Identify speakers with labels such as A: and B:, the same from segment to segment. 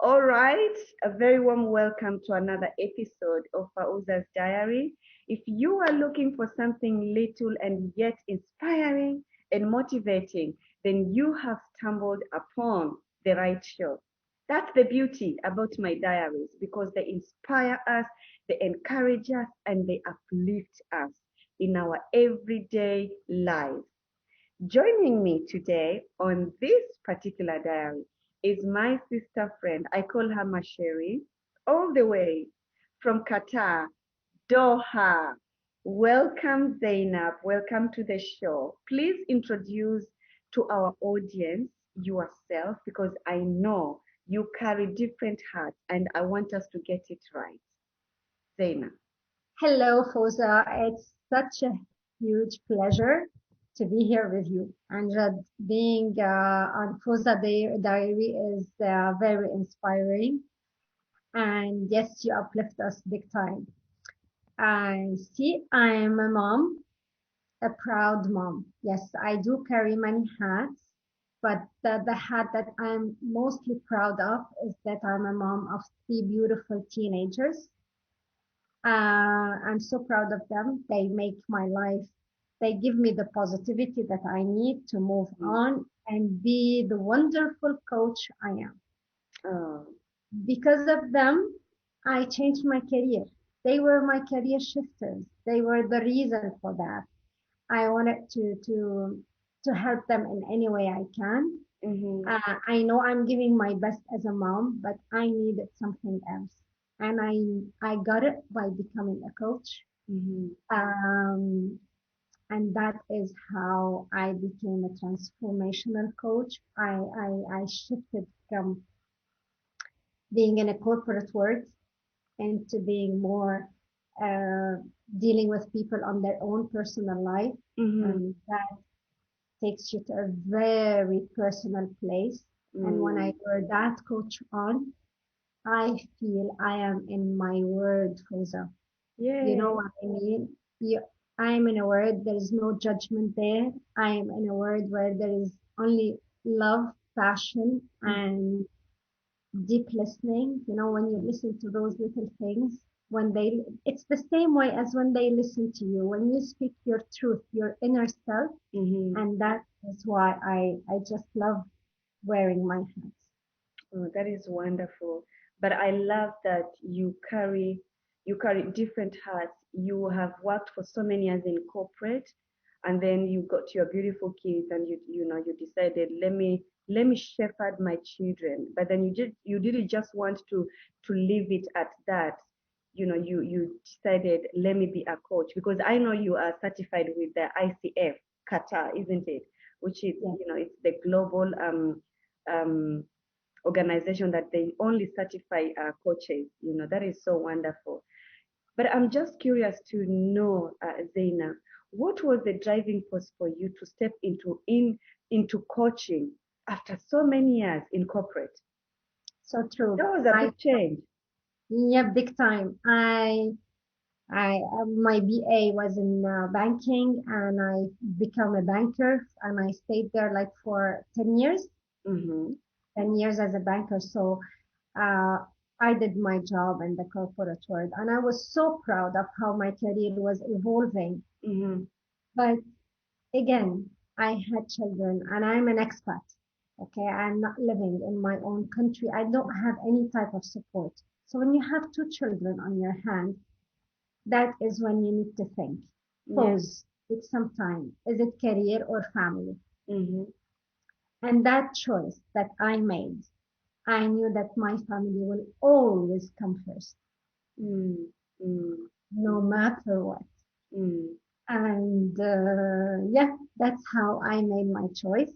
A: All right, a very warm welcome to another episode of Fauza's Diary. If you are looking for something little and yet inspiring and motivating, then you have stumbled upon the right show. That's the beauty about my diaries because they inspire us, they encourage us, and they uplift us in our everyday lives. Joining me today on this particular diary is my sister friend. I call her Masheri, all the way from Qatar, Doha. Welcome, Zainab. Welcome to the show. Please introduce to our audience yourself because I know you carry different hats and I want us to get it right. Zainab.
B: Hello, Fauza. It's such a huge pleasure to be here with you. And being on Fauza Diary is very inspiring. And yes, you uplift us big time. I see I'm a mom, a proud mom. Yes, I do carry many hats, but the hat that I'm mostly proud of is that I'm a mom of three beautiful teenagers. I'm so proud of them. They make my life, they give me the positivity that I need to move on and be the wonderful coach I am.
A: Oh,
B: Because of them, I changed my career. They were my career shifters. They were the reason for that. I wanted to help them in any way I can.
A: mm-hmm,
B: I know I'm giving my best as a mom, but I needed something else. And I got it by becoming a coach.
A: mm-hmm,
B: Um, and that is how I became a transformational coach. I shifted from being in a corporate world into being more uh, dealing with people on their own personal life.
A: mm-hmm,
B: And that takes you to a very personal place. And when I
A: mm.
B: were that coach on, I feel I am in my word, Fauza. You know
A: Yay.
B: what I mean? You, I'm in a world, there is no judgment there. I am in a world where there is only love, passion, and deep listening. You know, when you listen to those little things, it's the same way as when they listen to you, when you speak your truth, your inner self,
A: Mm-hmm.
B: and that is why I just love wearing my hats.
A: Oh, that is wonderful. But I love that you carry different hats. You have worked for so many years in corporate, and then you got your beautiful kids, and you decided let me shepherd my children. But then you didn't just want to leave it at that. You decided let me be a coach because I know you are certified with the ICF Qatar, isn't it? Which is
B: Yeah.
A: it's the global um organization that they only certify coaches. That is so wonderful. But I'm just curious to know, Zaina, what was the driving force for you to step into coaching after so many years in corporate?
B: So true.
A: That was a
B: I
A: big change.
B: Yeah, big time. My BA was in banking, and I become a banker, and I stayed there like for 10 years,
A: Mm-hmm.
B: 10 years as a banker. So uh, I did my job in the corporate world, and I was so proud of how my career was evolving.
A: Mm-hmm.
B: But again, I had children, and I'm an expat. Okay, I'm not living in my own country. I don't have any type of support. So when you have two children on your hand, that is when you need to think.
A: Yeah.
B: Pause. Take some time. Is it career or family?
A: Mm-hmm.
B: And that choice that I made, I knew that my family will always come first,
A: Mm-hmm.
B: no matter what.
A: Mm-hmm.
B: And yeah, that's how I made my choice.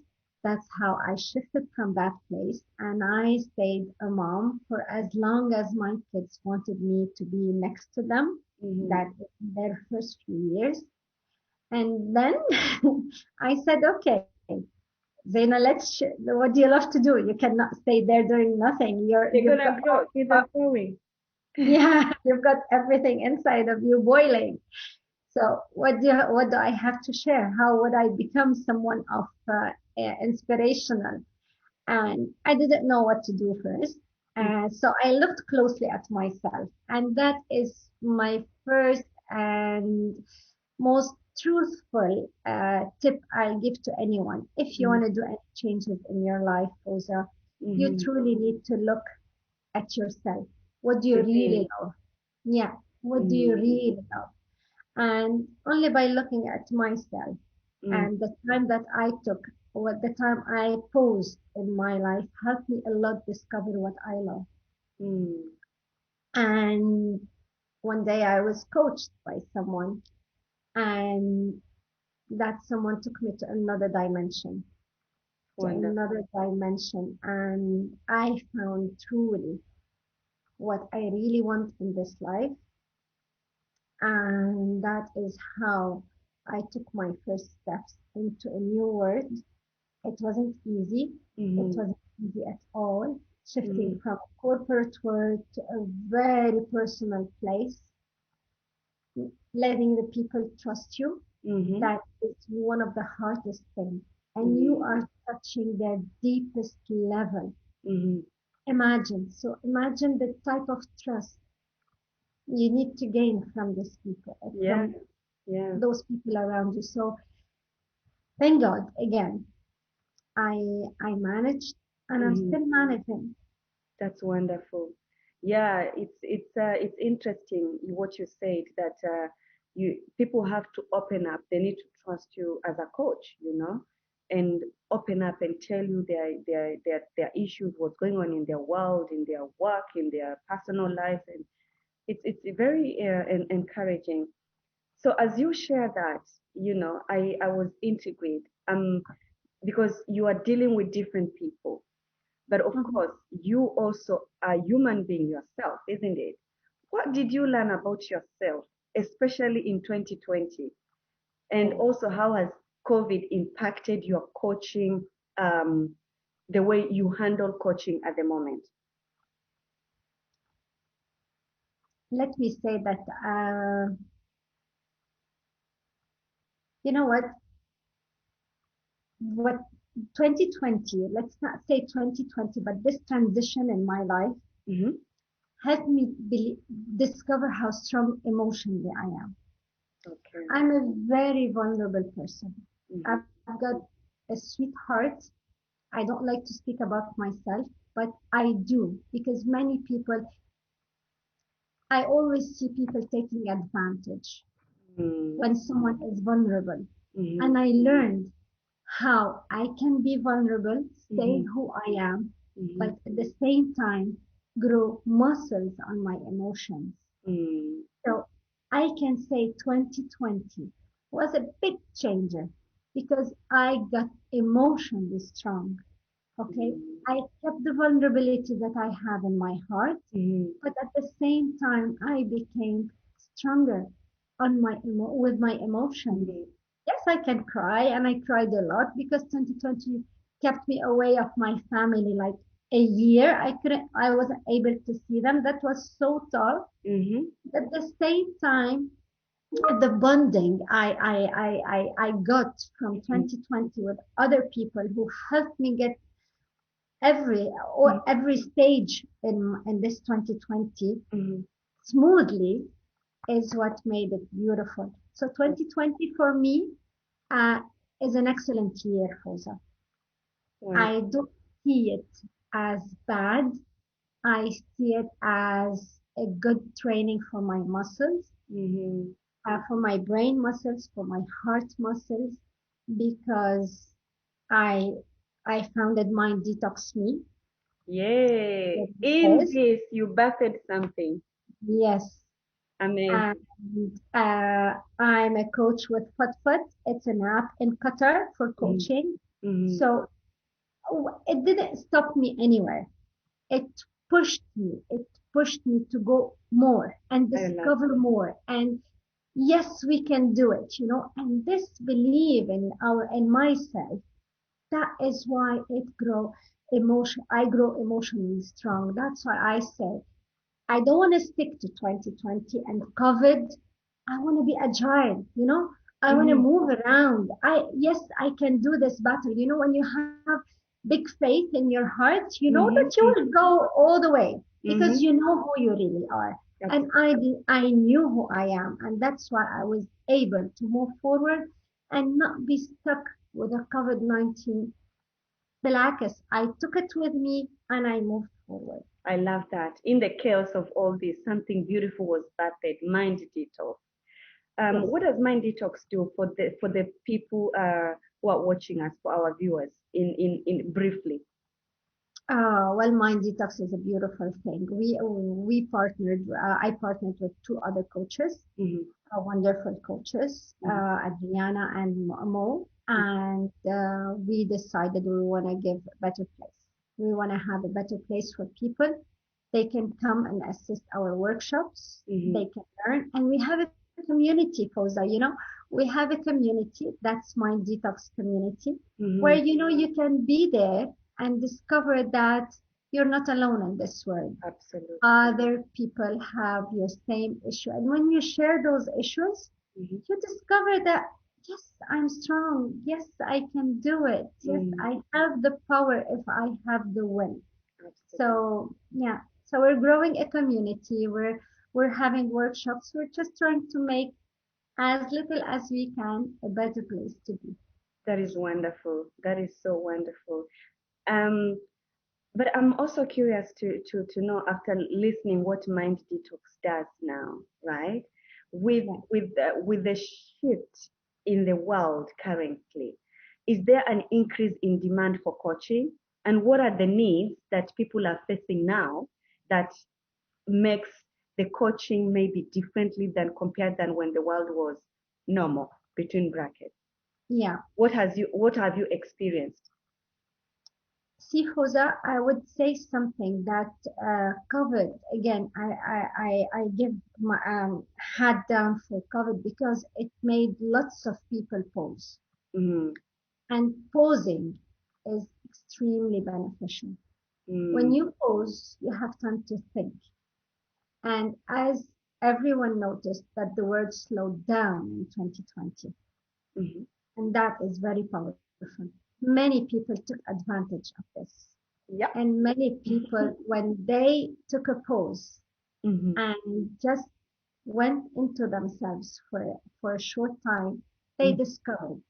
B: That's how I shifted from that place. And I stayed a mom for as long as my kids wanted me to be next to them.
A: Mm-hmm.
B: That is their first few years. And then I said, okay, Zaina, what do you love to do? You cannot stay there doing nothing.
A: They're
B: You've got
A: gonna grow, keep on growing.
B: yeah, you've got everything inside of you boiling. So what do I have to share? How would I become someone of inspirational? And I didn't know what to do first. So I looked closely at myself, and that is my first and most truthful tip I give to anyone. If you want to do any changes in your life, Rosa, you
A: Mm-hmm.
B: truly need to look at yourself. What do you
A: Within.
B: really love? Yeah, what do you
A: Mm,
B: really love? And only by looking at myself
A: mm,
B: and the time that I took, what the time I paused in my life helped me a lot discover what I love.
A: mm,
B: And one day I was coached by someone, and that someone took me to
A: wonderful.
B: another dimension, and I found truly what I really want in this life. And that is how I took my first steps into a new world. It wasn't easy. It
A: Mm-hmm.
B: wasn't easy at all.
A: Mm-hmm.
B: Shifting from corporate world to a very personal place, letting the people trust you,
A: Mm-hmm.
B: that is one of the hardest things. And you
A: Mm-hmm.
B: are touching their deepest level.
A: Mm-hmm.
B: Imagine the type of trust you need to gain from these people,
A: Yeah,
B: from
A: yeah.
B: those people around you. So thank God again, I managed, and I'm
A: Mm-hmm.
B: still managing.
A: That's wonderful. Yeah, it's interesting what you said that you people have to open up. They need to trust you as a coach, and open up and tell you their issues, what's going on in their world, in their work, in their personal life, and it's very encouraging. So as you share that, I was intrigued because you are dealing with different people. But of
B: Mhm.
A: course, you also are a human being yourself, isn't it? What did you learn about yourself, especially in 2020? And
B: Oh,
A: also, how has COVID impacted your coaching, the way you handle coaching at the moment?
B: let me say that, you know what 2020, let's not say 2020, but this transition in my life
A: Mm-hmm.
B: helped me discover how strong emotionally I am.
A: Okay.
B: I'm a very vulnerable person.
A: Mm-hmm.
B: I've got a sweet heart. I don't like to speak about myself, but I do because many people, I always see people taking advantage when someone is vulnerable.
A: Mm-hmm.
B: And I learned how I can be vulnerable,
A: Mm-hmm.
B: say who I am,
A: Mm-hmm.
B: but at the same time, grow muscles on my emotions.
A: Mm-hmm.
B: So I can say 2020 was a big changer because I got emotionally strong. Okay. I kept the vulnerability that I have in my heart,
A: Mm-hmm.
B: but at the same time, I became stronger on with my emotions.
A: Mm-hmm.
B: Yes, I can cry, and I cried a lot because 2020 kept me away of my family like a year. I wasn't able to see them. That was so tough.
A: Mm-hmm.
B: At the same time, the bonding I got from
A: Mm-hmm.
B: 2020 with other people who helped me get
A: Mm-hmm.
B: every stage in this 2020
A: Mm-hmm.
B: smoothly is what made it beautiful. So 2020 for me uh, is an excellent year, Fauza. I
A: Wonderful.
B: don't see it as bad. I see it as a good training for my muscles,
A: Mm-hmm.
B: for my brain muscles, for my heart muscles, because I I founded Mind Detox Me.
A: Yay! In
B: Yes,
A: this, you birthed something.
B: yes. And
A: Amazing.
B: I'm a coach with FutFut. It's an app in Qatar for
A: Mm-hmm.
B: coaching.
A: Mm-hmm.
B: So it didn't stop me anywhere. It it pushed me to go more and
A: I love
B: discover
A: that.
B: more. And yes, we can do it, and this belief in myself, that is why I grow emotionally strong. That's why I say I don't want to stick to 2020 and COVID. I want to be agile, I want to
A: Mm-hmm.
B: move around. Yes, I can do this better. When you have big faith in your heart, you know
A: Mm-hmm.
B: that you will go all the way because
A: Mm-hmm.
B: you know who you really are. And
A: Absolutely.
B: I knew who I am, and that's why I was able to move forward and not be stuck with a COVID-19. Bilakis, I took it with me and I moved forward.
A: I love that. In the chaos of all this, something beautiful was birthed, mind detox.
B: Yes.
A: What does mind detox do for the people who are watching us, for our viewers, in briefly?
B: Well, Mind Detox is a beautiful thing. We partnered. I partnered with two other coaches,
A: Mm-hmm.
B: wonderful coaches,
A: Mm-hmm.
B: Adriana and Mo, and we decided we want to give a better place. We want to have a better place for people. They can come and assist our workshops.
A: Mm-hmm.
B: They can learn, and we have a community, Fauza. We have a community that's Mind Detox community, where
A: Mm-hmm.
B: you can be there and discover that you're not alone in this world.
A: Absolutely.
B: Other people have your same issue. And when you share those issues,
A: Mm-hmm.
B: you discover that, yes, I'm strong. Yes, I can do it. Yes,
A: Mm,
B: I have the power if I have the will.
A: absolutely.
B: So, yeah. So we're growing a community. We're having workshops. We're just trying to make as little as we can a better place to be.
A: That is wonderful. That is so wonderful. Um, but I'm also curious to know after listening what Mind Detox does now, right?
B: Yeah.
A: With the shift in the world currently, is there an increase in demand for coaching? And what are the needs that people are facing now that makes the coaching maybe differently than compared than when the world was normal, between brackets?
B: Yeah.
A: What have you experienced?
B: See, Fauza, I would say something that COVID, again, I give my hat down for COVID because it made lots of people pause.
A: Mm,
B: And pausing is extremely beneficial. When
A: mm,
B: you pause, you have time to think. And as everyone noticed that the world slowed down in 2020,
A: mhm.
B: and that is very powerful. Many people took advantage of this.
A: Yep.
B: And many people, when they took a pause
A: Mhm,
B: and just went into themselves for a short time, they
A: mm,
B: discovered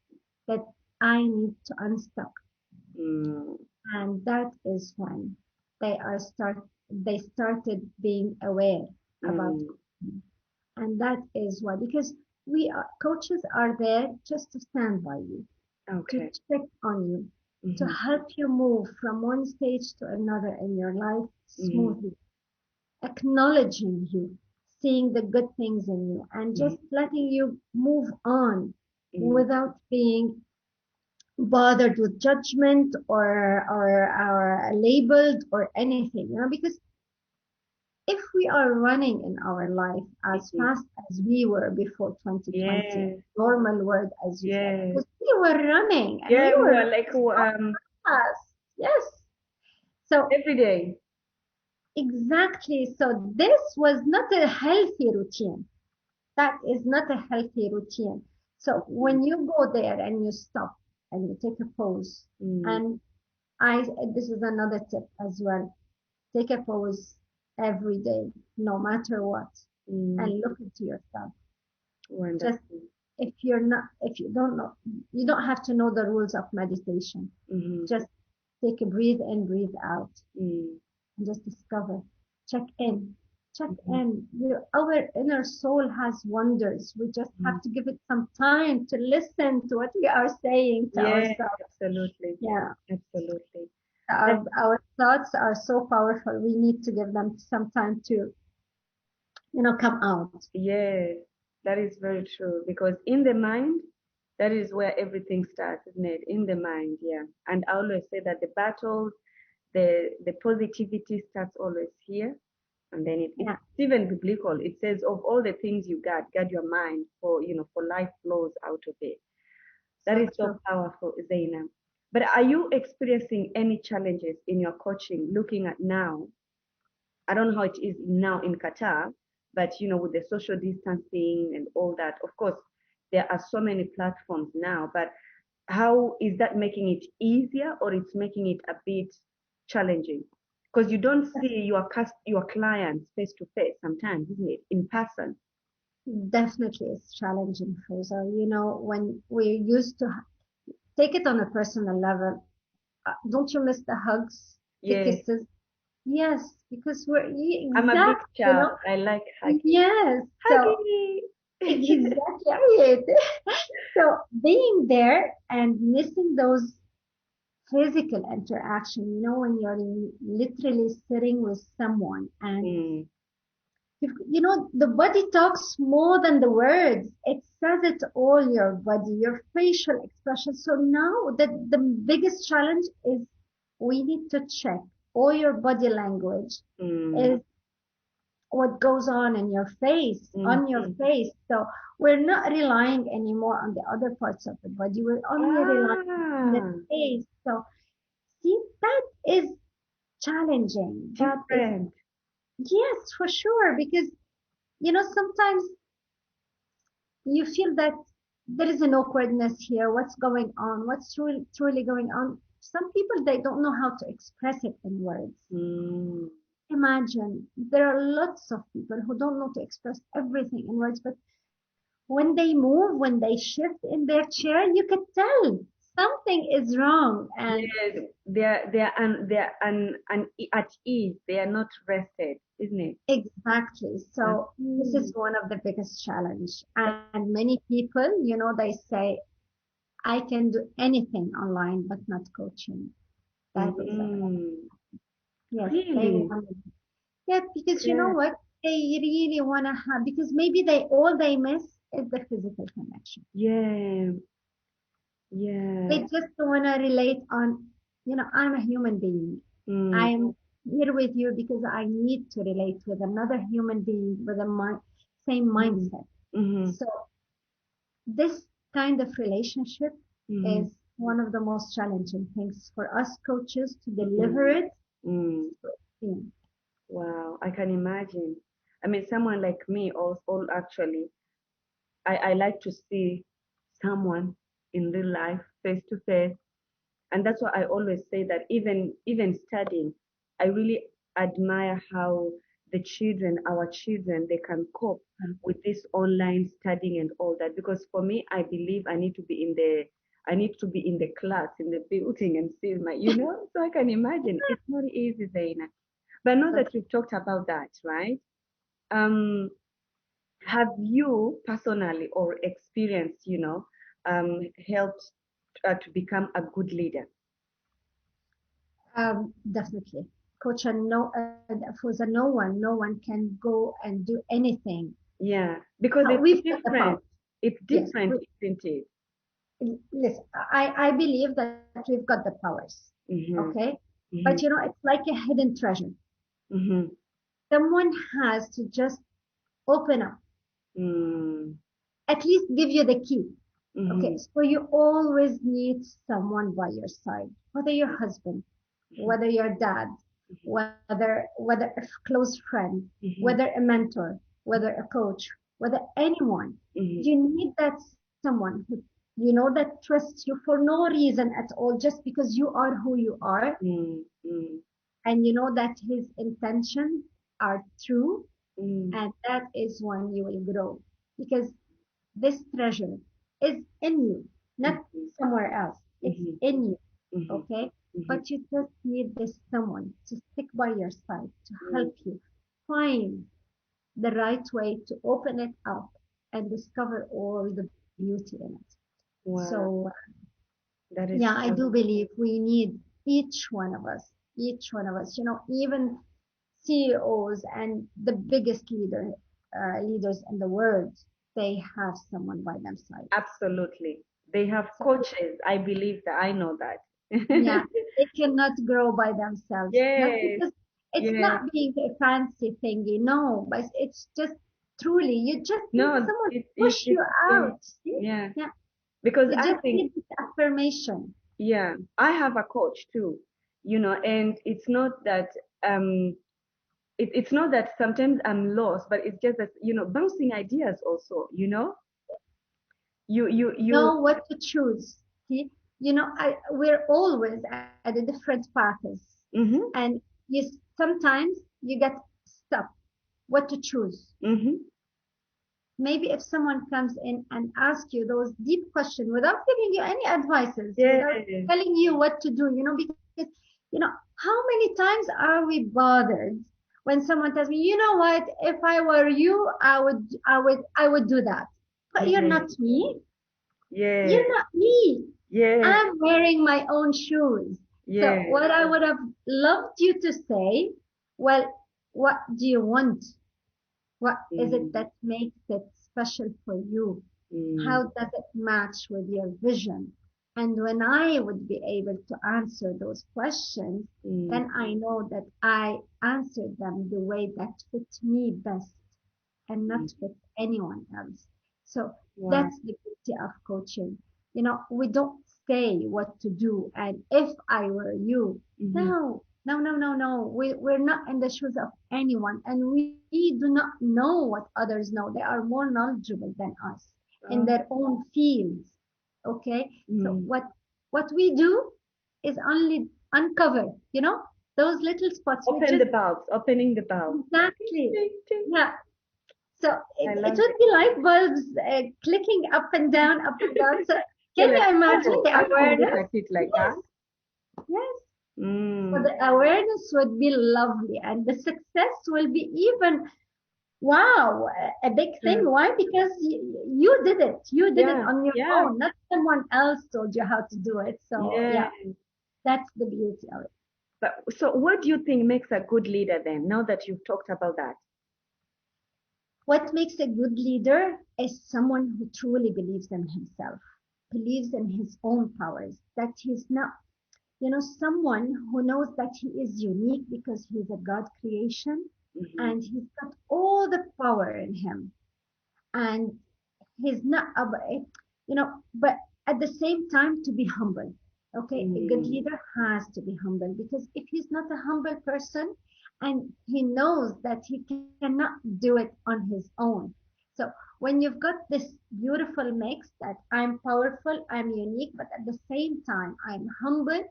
B: that I need to unstuck.
A: mm,
B: And that is when they started being aware about
A: mm.
B: coping. And that is why, because coaches are there just to stand by you, to
A: Okay.
B: check on you, to
A: Mhm,
B: help you move from one stage to another in your life
A: mhm,
B: smoothly, acknowledging you, seeing the good things in you, and
A: mhm,
B: just letting you move on
A: mm,
B: without being bothered with judgment or labeled or anything, because if we are running in our life as
A: mhm.
B: fast as we were before 2020,
A: Yes,
B: normal word as you said,
A: yes.
B: because we were running and we
A: Yeah, we
B: were
A: are
B: running
A: like
B: so fast. Yes. So
A: every day.
B: exactly. So this was not a healthy routine. That is not a healthy routine. So
A: Mm,
B: when you go there and you stop and you take a pause,
A: mm,
B: and I this is another tip as well. Take a pause every day, no matter what,
A: mm.
B: and look into yourself. Just
A: Wonderful.
B: if you don't know, you don't have to know the rules of meditation.
A: Mhm,
B: Just take a breathe in, breathe out,
A: mm,
B: and just discover. Check in. Check
A: mhm,
B: in. Our inner soul has wonders. We just
A: mm.
B: have to give it some time to listen to what we are saying to
A: Yeah,
B: ourselves.
A: absolutely.
B: Yeah.
A: Absolutely. That,
B: Our thoughts are so powerful. We need to give them some time to, come out.
A: yes, that is very true because in the mind, that is where everything starts, isn't it? In the mind, yeah. And I always say that the battles, the positivity starts always here. And then it's
B: Yeah,
A: even biblical. It says, of all the things you guard your mind, for life flows out of it. That
B: so
A: is so
B: true.
A: powerful, Zaina. But are you experiencing any challenges in your coaching looking at now? I don't know how it is now in Qatar, but with the social distancing and all that, of course, there are so many platforms now. But how is that making it easier or it's making it a bit challenging? Because you don't see your clients face to face sometimes, isn't it? In person.
B: Definitely, it's challenging, Fauza. When we used to take it on a personal level, don't you miss the hugs, the
A: Yes.
B: kisses? Yes, because
A: I'm a big
B: exact,
A: child. I like hugging.
B: yes. So
A: Hugging.
B: exactly it. So being there and missing those physical interaction, when you're literally sitting with someone and
A: Mm,
B: the body talks more than the words. It says it all, your body, your facial expression. So now the biggest challenge is we need to check all your body language
A: mm,
B: is what goes on your
A: mm.
B: face. So we're not relying anymore on the other parts of the body. We're only relying on the
A: Ah,
B: face. So see, that is challenging. That is,
A: different.
B: yes, for sure. Because, sometimes you feel that there is an awkwardness here. What's going on? What's truly going on? Some people, they don't know how to express it in words.
A: Mm.
B: Imagine there are lots of people who don't know to express everything in words, but when they move, when they shift in their chair, you can tell something is wrong. And
A: Yes, they're at ease. They are not rested, isn't it?
B: exactly. So this is
A: Mm.
B: one of the biggest challenge. And many people, they say, I can do anything online, but not coaching. That is a problem.
A: Mm.
B: Yes, they
A: Really?
B: want. Yeah, because you know
A: Yeah.
B: what? They really want to have, because maybe they miss is the physical connection.
A: Yeah. Yeah.
B: They just want to relate on, I'm a human being.
A: Mm.
B: I'm here with you because I need to relate with another human being with a same
A: Mm.
B: mindset.
A: Mm-hmm.
B: So this kind of relationship
A: Mm-hmm.
B: is one of the most challenging things for us coaches to deliver
A: Mm.
B: it.
A: Mm.
B: Mm.
A: Wow, I can imagine. I mean, someone like me also actually, I like to see someone in real life, face to face. And that's why I always say that even studying, I really admire how our children, they can cope with this online studying and all that. Because for me, I believe I need to be in the class, in the building and see so I can imagine it's not easy, Zaina. But now that we've talked about that, right? Um, have you personally or experienced, helped to become a good leader?
B: Definitely. Coach, and for the no one can go and do anything.
A: Yeah, because it's
B: We've got the power.
A: different. It's
B: Yes.
A: different, isn't it?
B: Listen, I believe that we've got the powers.
A: Mm-hmm.
B: Okay. But
A: Mm-hmm.
B: it's like a hidden treasure.
A: Mm-hmm.
B: Someone has to just open up,
A: Mm-hmm.
B: at least give you the key. Okay.
A: Mm-hmm.
B: So you always need someone by your side, whether your husband, whether your dad, whether a close friend,
A: Mm-hmm.
B: whether a mentor, whether a coach, whether anyone.
A: Mm-hmm.
B: You need that someone who that trusts you for no reason at all, just because you are who you are,
A: Mm-hmm.
B: and you know that his intentions are true,
A: Mm-hmm.
B: and that is when you will grow, because this treasure is in you, not somewhere else. It's
A: Mm-hmm.
B: in you,
A: Mm-hmm.
B: okay?
A: Mm-hmm.
B: But you just need this someone to stick by your side to
A: Mm-hmm.
B: help you find the right way to open it up and discover all the beauty in it. So,
A: Wow, that is
B: yeah, I
A: so.
B: do believe we need each one of us, even CEOs and the biggest leaders in the world, they have someone by their side.
A: Absolutely. They have
B: So
A: coaches. I believe that. I know
B: yeah,
A: that.
B: they cannot grow by themselves. Not
A: Yes.
B: because it's
A: Yes.
B: not being a fancy thingy, no, but it's just truly, you just need
A: No,
B: someone to
A: it
B: push you
A: it's yeah.
B: out. See?
A: Yeah.
B: Yeah,
A: Because
B: you
A: I
B: just
A: think,
B: need this affirmation.
A: yeah, I have a coach too, and it's not that um it's not that sometimes I'm lost, but it's just that, bouncing ideas also, you
B: Know what to choose. See? we're always at a different paths,
A: Mm-hmm.
B: and sometimes you get stuck what to choose.
A: Mm-hmm.
B: Maybe if someone comes in and asks you those deep questions without giving you any advices,
A: Yes.
B: without telling you what to do, because how many times are we bothered when someone tells me, you know what, if I were you, I would do that. But you're
A: Yes.
B: not me.
A: Yes.
B: You're not me.
A: Yes.
B: I'm wearing my own shoes. So
A: Yes.
B: what I would have loved you to say, well, what do you want? What is it
A: Mm,
B: that makes it special for you?
A: mm,
B: How does it match with your vision? And when I would be able to answer those questions,
A: mm,
B: then I know that I answered them the way that fits me best and not
A: mm.
B: with anyone else. So
A: Wow.
B: that's the beauty of coaching. We don't say what to do. And if I were you,
A: Mm-hmm.
B: no, no, no, no, no. We're not in the shoes of anyone. And we do not know what others know. They are more knowledgeable than us in
A: Oh,
B: their own fields. Okay. So
A: mm.
B: what we do is only uncover, those little spots. We
A: Open the
B: just
A: bulbs, opening the bulbs. Ting,
B: exactly.
A: ting, ting.
B: Yeah, so
A: I
B: it
A: love
B: would
A: it.
B: be light bulbs clicking up and down, up and down. So
A: You're
B: can
A: like,
B: you imagine
A: oh,
B: the
A: I can look
B: awareness?
A: at it like that.
B: Yes, yes. So
A: Mm.
B: the awareness would be lovely, and the success will be even wow, a big thing.
A: True.
B: Why? Because you did it. You did it
A: Yeah,
B: on your
A: yeah,
B: own. Not someone else told you how to do it. So
A: yeah.
B: yeah, that's the beauty of it.
A: But so what do you think makes a good leader then, now that you've talked about that?
B: What makes a good leader is someone who truly believes in himself, believes in his own powers, that he's not, someone who knows that he is unique because he's a God creation
A: Mm-hmm.
B: and he's got all the power in him. And he's not, but at the same time to be humble. Okay, a good
A: Mm,
B: leader has to be humble because if he's not a humble person and he knows that he cannot do it on his own. So when you've got this beautiful mix that I'm powerful, I'm unique, but at the same time I'm humble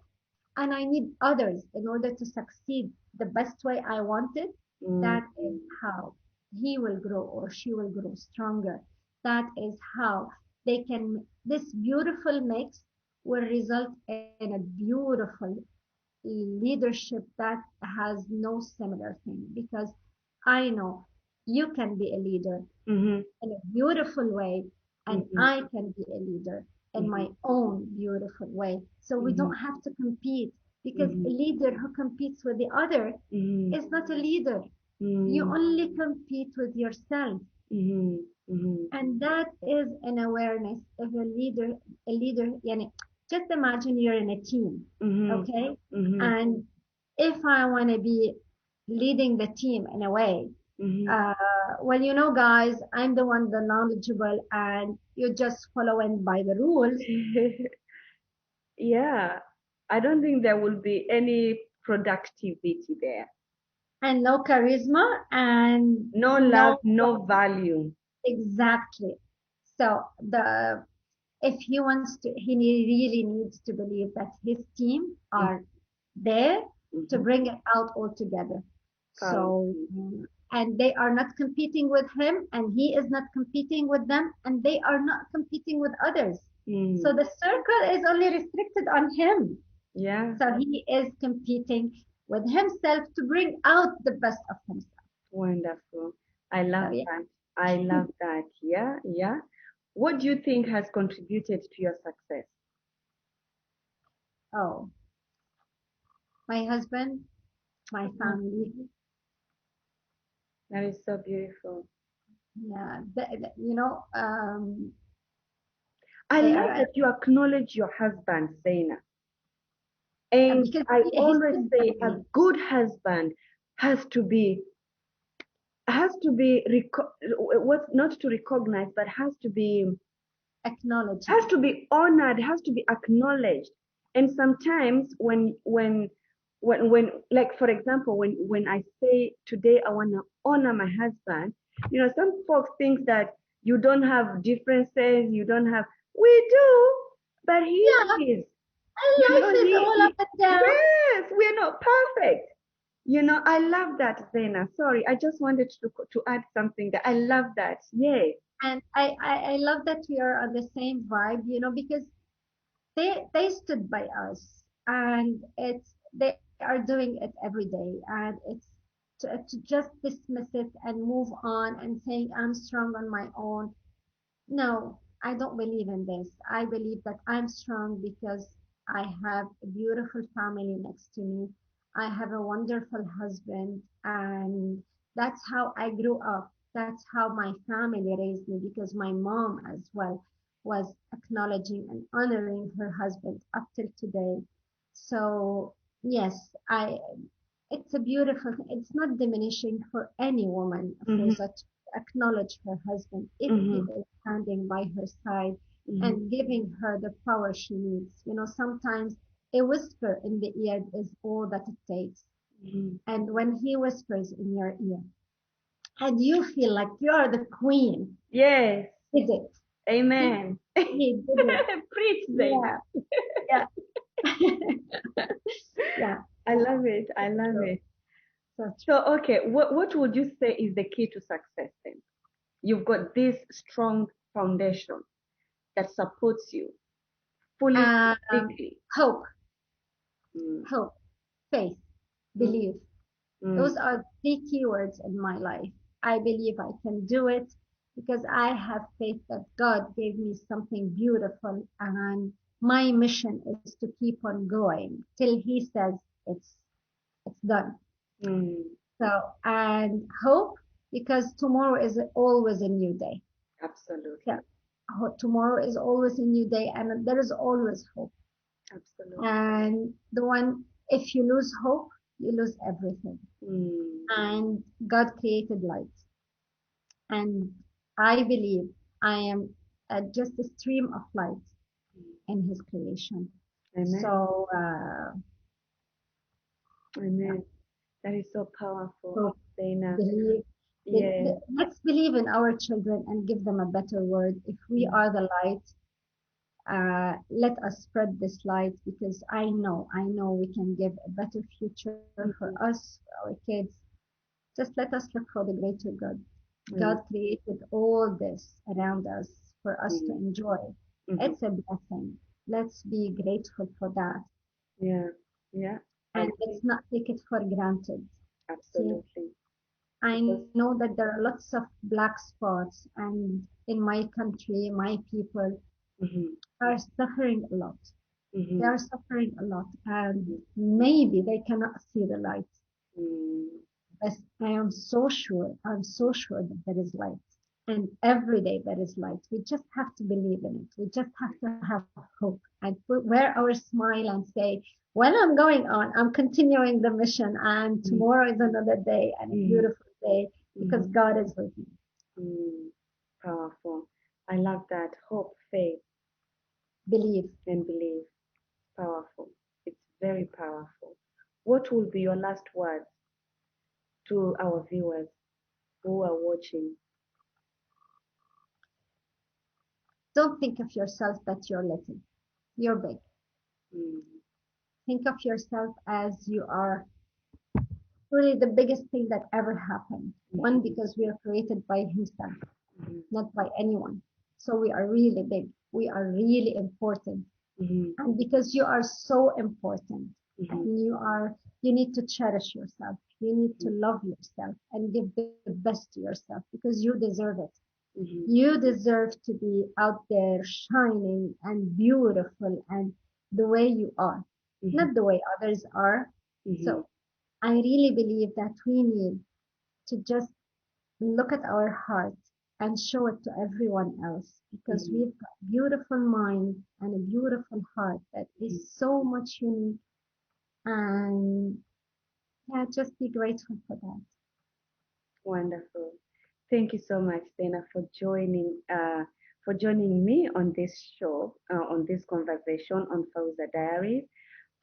B: and I need others in order to succeed the best way I want it,
A: mm,
B: that is how he will grow or she will grow stronger. That is how this beautiful mix will result in a beautiful leadership that has no similar thing because I know you can be a leader
A: mm-hmm,
B: in a beautiful way, and
A: mm-hmm,
B: I can be a leader in
A: mm-hmm,
B: my own beautiful way. So we
A: mm-hmm,
B: don't have to compete because
A: mm-hmm,
B: a leader who competes with the other
A: mm-hmm,
B: is not a leader. You
A: mm-hmm,
B: only compete with yourself.
A: mm-hmm, mm-hmm.
B: And that is an awareness of a leader, yani, just imagine you're in a team,
A: Mm-hmm.
B: okay?
A: Mm-hmm.
B: And if I want to be leading the team in a way,
A: Mm-hmm.
B: uh, well, guys, I'm the one the knowledgeable, and you're just following by the rules
A: Yeah, I don't think there will be any productivity there.
B: and no charisma and
A: No love,
B: no
A: no value.
B: exactly. So if he wants to, really needs to believe that his team are there to
A: Mm-hmm.
B: bring it out all together.
A: Um,
B: So, and they are not competing with him, and he is not competing with them, and they are not competing with others. So
A: mm,
B: the circle is only restricted on him.
A: yeah,
B: So he is competing with himself to bring out the best of himself.
A: wonderful. I
B: So
A: love
B: yeah.
A: that. I love that. Yeah, yeah. What do you think has contributed to your success?
B: Oh, my husband, my
A: Oh,
B: family.
A: that is so beautiful.
B: Yeah,
A: I
B: they
A: love
B: are
A: that you acknowledge your husband, Zeina. And
B: because
A: I
B: he
A: always
B: stood by
A: say a
B: me.
A: good husband has to be what's not to recognize, but has
B: Acknowledging.
A: to be honored, has to be acknowledged. And sometimes when like for example, when I say today I want to honor my husband, some folks think that you don't have differences, you don't have we do, but he's
B: Yeah,
A: his. You
B: And
A: know,
B: life is all up and down.
A: yes, we're not perfect. You know, I love that, Zena. Sorry, I just wanted to add something that I love that. Yes.
B: And I love that we are on the same vibe, because they stood by us, and they are doing it every day, and it's to just dismiss it and move on and saying I'm strong on my own. No, I don't believe in this. I believe that I'm strong because I have a beautiful family next to me. I have a wonderful husband, and that's how I grew up. That's how my family raised me, because my mom as well was acknowledging and honoring her husband up till today. So, yes, it's a beautiful thing. It's not diminishing for any woman,
A: Mm-hmm.
B: Fawza, to acknowledge her husband if he
A: Mm-hmm.
B: is standing by her side
A: Mm-hmm.
B: and giving her the power she needs. Sometimes a whisper in the ear is all that it takes.
A: Mm-hmm.
B: And when he whispers in your ear, and you feel like you're the queen,
A: Yes.
B: did it. He,
A: Amen.
B: he did it.
A: Preach, Zena.
B: Yeah, yeah, yeah.
A: I love it. I
B: So
A: love
B: true.
A: it.
B: So true.
A: So, okay, what would you say is the key to success then? You've got this strong foundation that supports you fully,
B: Um,
A: completely.
B: hope,
A: Mm,
B: hope, faith,
A: mm,
B: believe.
A: mm,
B: Those are three keywords in my life. I believe I can do it because I have faith that God gave me something beautiful, and my mission is to keep on going till He says it's done.
A: mm.
B: So, and hope, because tomorrow is always a new day. Yeah,
A: Absolutely.
B: tomorrow is always a new day, and there is always hope.
A: Absolutely.
B: And the one, if you lose hope, you lose everything.
A: Mm,
B: And God created light, and I believe I am just a stream of light
A: mm.
B: in His creation.
A: Amen.
B: So, yeah,
A: Amen. That is so powerful,
B: so
A: Dana.
B: believe.
A: Yes.
B: Let's believe in our children and give them a better word. If we
A: Mm,
B: are the light, let us spread this light, because I know we can give a better future for
A: mhm,
B: us, for our kids. Just let us look for the greater good. God
A: mm,
B: created all this around us for us to
A: mm,
B: enjoy.
A: mhm.
B: It's a blessing. Let's be grateful for that,
A: Yeah. Yeah.
B: and
A: Agree.
B: let's not take it for granted. See,
A: Absolutely.
B: I
A: Because,
B: know that there are lots of black spots, and in my country, my people
A: mhm,
B: are suffering a lot. They
A: mhm,
B: are suffering a lot, and
A: mhm,
B: maybe they cannot see the light.
A: mm,
B: But I'm so sure that there is light. And every day there is light. We just have to believe in it. We just have to have hope and wear our smile and say, when I'm going on, I'm continuing the mission, and
A: mm,
B: tomorrow is another day and a
A: mm,
B: beautiful day because
A: mhm,
B: God is with me.
A: mm. Powerful. I love that. Hope, faith,
B: Believe.
A: and believe. Powerful. It's very powerful. What will be your last words to our viewers who are watching?
B: Don't think of yourself that you're little. You're big.
A: Mm,
B: Think of yourself as you are really the biggest thing that ever happened. One,
A: mhm,
B: because we are created by Himself,
A: mhm,
B: not by anyone. So we are really big. We are really important.
A: mhm,
B: And because you are so important,
A: mhm,
B: and you need to cherish yourself. You need to love yourself and give the best to yourself, because you deserve it.
A: mhm,
B: You deserve to be out there shining and beautiful and the way you are,
A: mhm,
B: not the way others are.
A: mhm,
B: So I really believe that we need to just look at our heart and show it to everyone else, because
A: mhm,
B: we've got beautiful mind and a beautiful heart that
A: mhm.
B: is so much unique. And yeah, just be grateful for that.
A: Wonderful. Thank you so much, Dana, for joining me on this show, on this conversation on Fauza Diaries.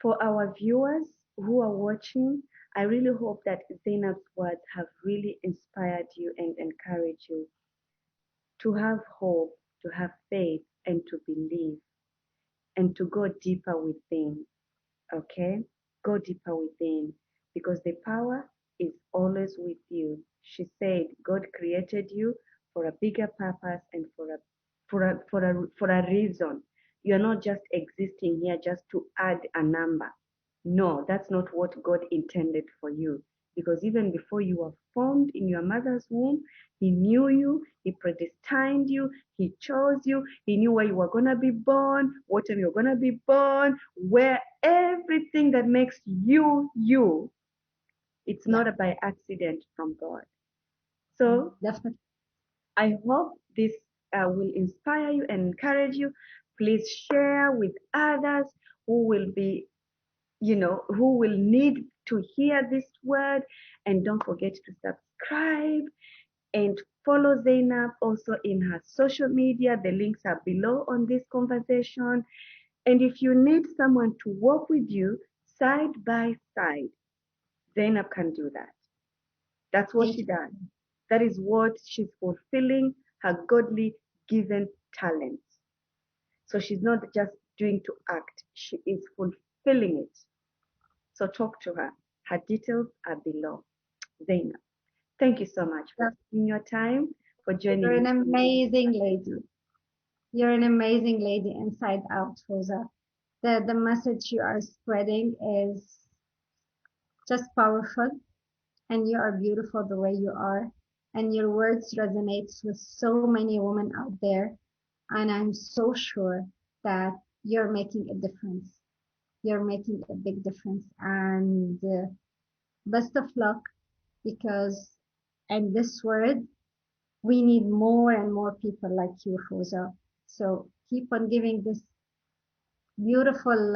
A: For our viewers who are watching, I really hope that Zainab's words have really inspired you and encouraged you to have hope, to have faith, and to believe. and to go deeper within. Okay? Go deeper within because the power is always with you. She said God created you for a bigger purpose and for a reason. You're not just existing here just to add a number. No, that's not what God intended for you. Because even before you were formed in your mother's womb, He knew you, He predestined you, He chose you, He knew where you were going to be born, what time you're going to be born, where everything that makes you, you. It's
B: Yeah,
A: not by accident from God. So
B: definitely.
A: I hope this will inspire you and encourage you. Please share with others who will be who will need to hear this word. And don't forget to subscribe and follow Zeina also in her social media. The links are below on this conversation. And if you need someone to work with you side by side, Zainab can do that. That's what
B: Thank
A: she
B: you.
A: does. That is what she's fulfilling her godly given talent. So she's not just doing to act, she is fulfilling it. So talk to her. Her details are below. Zaina, thank you so much for
B: Yeah,
A: taking your time, for
B: you're
A: joining
B: an
A: me in this
B: amazing lady.
A: episode.
B: You're an amazing lady inside out, Fauza. The message you are spreading is just powerful, and you are beautiful the way you are, and your words resonates with so many women out there, and I'm so sure that you're making a difference. You're making a big difference, and best of luck because in this world we need more and more people like you, Fauza. So keep on giving this beautiful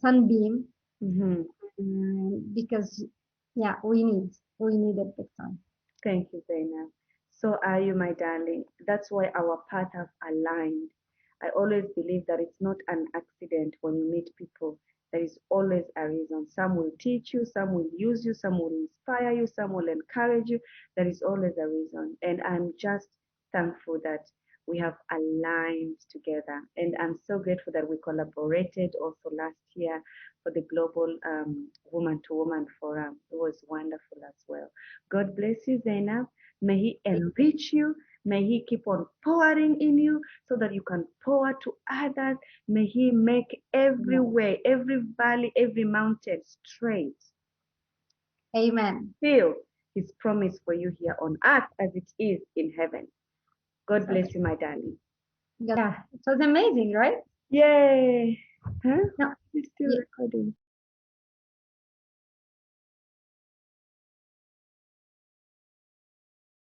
B: sunbeam
A: Mhm.
B: because yeah, we need it big time.
A: Thank you, Zainab. So are you, my darling. That's why our paths have aligned. I always believe that it's not an accident when you meet people. There is always a reason. Some will teach you, some will use you, some will inspire you, some will encourage you. There is always a reason. And I'm just thankful that we have aligned together. And I'm so grateful that we collaborated also last year for the Global Woman to Woman Forum. It was wonderful as well. God bless you, Zainab. May He enrich you. May He keep on pouring in you so that you can pour to others. May He make every way, every valley, every mountain straight.
B: Amen.
A: Feel His promise for you here on earth as it is in heaven. God
B: So,
A: bless you, my darling.
B: yeah, it was amazing, right?
A: Yay! Huh?
B: No,
A: It's still
B: y-
A: recording.